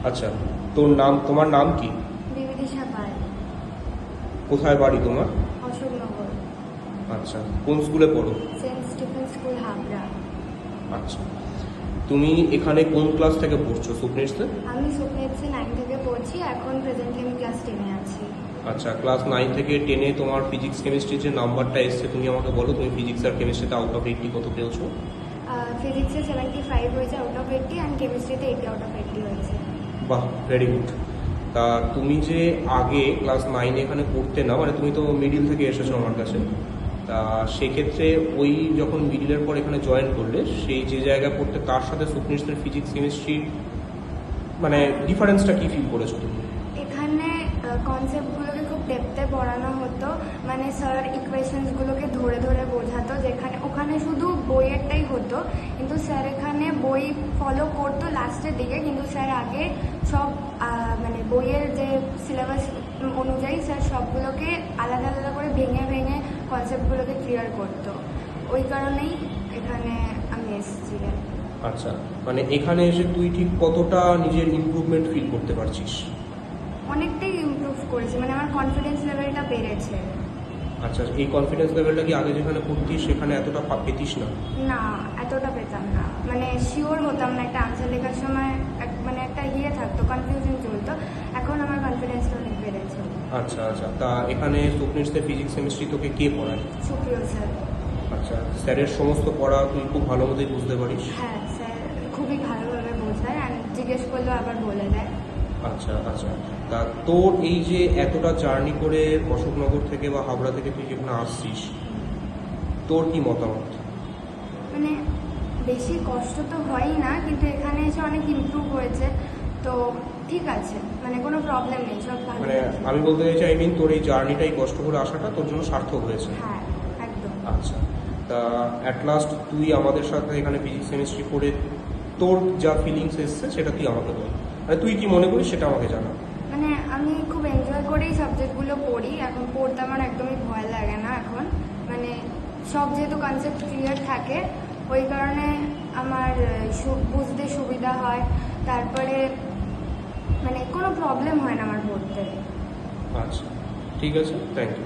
আচ্ছা, তোমার নাম কি? বিবিদিশা পাল। কোথায় বাড়ি তোমার? অশোকনগর। আচ্ছা, কোন স্কুলে পড়ো? Saint Stephen school, Habra. আচ্ছা, তুমি এখানে কোন ক্লাস থেকে পড়ছো সুপ্রিন্সে? আমি সুপ্রিন্সে 9 থেকে পড়ছি, এখন প্রেজেন্টলি আমি ক্লাস 10-এ আছি। আচ্ছা, ক্লাস 9 থেকে 10-এ তোমার ফিজিক্স কেমিস্ট্রির যে নাম্বারটা এসছে, তুমি আমাকে বলো তুমি ফিজিক্স আর কেমিস্ট্রিতে আউট অফ 80 কত পেয়েছো? ফিজিক্সে 75 হয়েছে আউট অফ 80, অ্যান্ড কেমিস্ট্রিতে 80 আউট অফ 80 হয়েছে। বাহ, ভেরি গুড। তা তুমি যে আগে ক্লাস 9 এখানে পড়তে না, মানে তুমি তো মিডিল থেকে এসেছো আমার কাছে, তা সেক্ষেত্রে ওই যখন মিডিলের পর এখানে জয়েন করলে, সেই যে জায়গায় পড়তে তার সাথে সুপ্রিন্সের ফিজিক্স কেমিস্ট্রি মানে ডিফারেন্সটা কি ফিল করেছো তুমি? এখানে কনসেপ্টগুলোকে খুব ডেপথে পড়ানো হতো, মানে স্যার ইকুয়েশনসগুলোকে ধরে ধরে বোঝাতো, যেখানে ওখানে শুধু বইয়েরটাই হতো, কিন্তু স্যার এখানে বই ফলো করতো লাস্টের দিকে, কিন্তু স্যার আগে সব মানে বইয়ের যে সিলেবাস অনুযায়ী স্যার সবগুলোকে আলাদা আলাদা করে ভেঙে ভেঙে কনসেপ্টগুলোকে ক্লিয়ার করতো। ওই কারণেই এখানে আমি এসেছিলাম। আচ্ছা, মানে এখানে এসে তুই ঠিক কতটা নিজের ইমপ্রুভমেন্ট ফিল করতে পারছিস? অনেকটাই ইমপ্রুভ করেছি, মানে আমার কনফিডেন্স লেভেলটা বেড়েছে। আচ্ছা, এই কনফিডেন্স লেভেলটা কি আগে যেখানে পড়তিস সেখানে এতটা পেতিস না? না, এতটা পেতাম না, মানে শিওর হতাম না, একটা আনসার লেখার সময় মানে একটা থাকতো, কনফিউশন চলতো। এখন আমার কনফিডেন্সটা অনেক বেড়েছে। আচ্ছা আচ্ছা, তা এখানে সুপ্রিন্সে ফিজিক্স কেমিস্ট্রি তোকে কে পড়ায়? সুপ্রিয় স্যার। আচ্ছা, স্যারের সমস্ত পড়া তুই খুব ভালো মতোই বুঝতে পারিস? হ্যাঁ, স্যার খুবই ভালোভাবে বোঝায়, অ্যান্ড জিজ্ঞেস করলেও আবার বলে দেয়। আচ্ছা আচ্ছা, তা তোর এই যে এতটা জার্নি করে অশোকনগর থেকে বা হাবড়া থেকে তুই যেখানে আসছিস, তোর কি মতামত? মানে বেশি কষ্ট তো হয়ই না, কিন্তু এখানে এসে অনেক ইমপ্রুভ হয়েছে, তো ঠিক আছে, মানে কোনো প্রবলেম নেই, সব ভালো। মানে আমি বলতে চাইছি, আই মিন তোর এই জার্নিটাই কষ্ট করে আসাটা তোর জন্য সার্থক হয়েছে। হ্যাঁ, একদম। আচ্ছা, তা অ্যাট লাস্ট তুই আমাদের সাথে এখানে ফিজিক্স কেমিস্ট্রি পড়ে তোর যা ফিলিংস এসছে সেটা তুই আমাকে বল, মানে তুই কি মনে করিস সেটা আমাকে জানা। মানে আমি খুব এনজয় করেই সাবজেক্টগুলো পড়ি, এখন পড়তে আমার একদমই ভয় লাগে না এখন, মানে সব যেহেতু কনসেপ্ট ক্লিয়ার থাকে, ওই কারণে আমার বুঝতে সুবিধা হয়, তারপরে মানে কোনো প্রবলেম হয় না আমার পড়তে। আচ্ছা, ঠিক আছে, থ্যাংক ইউ।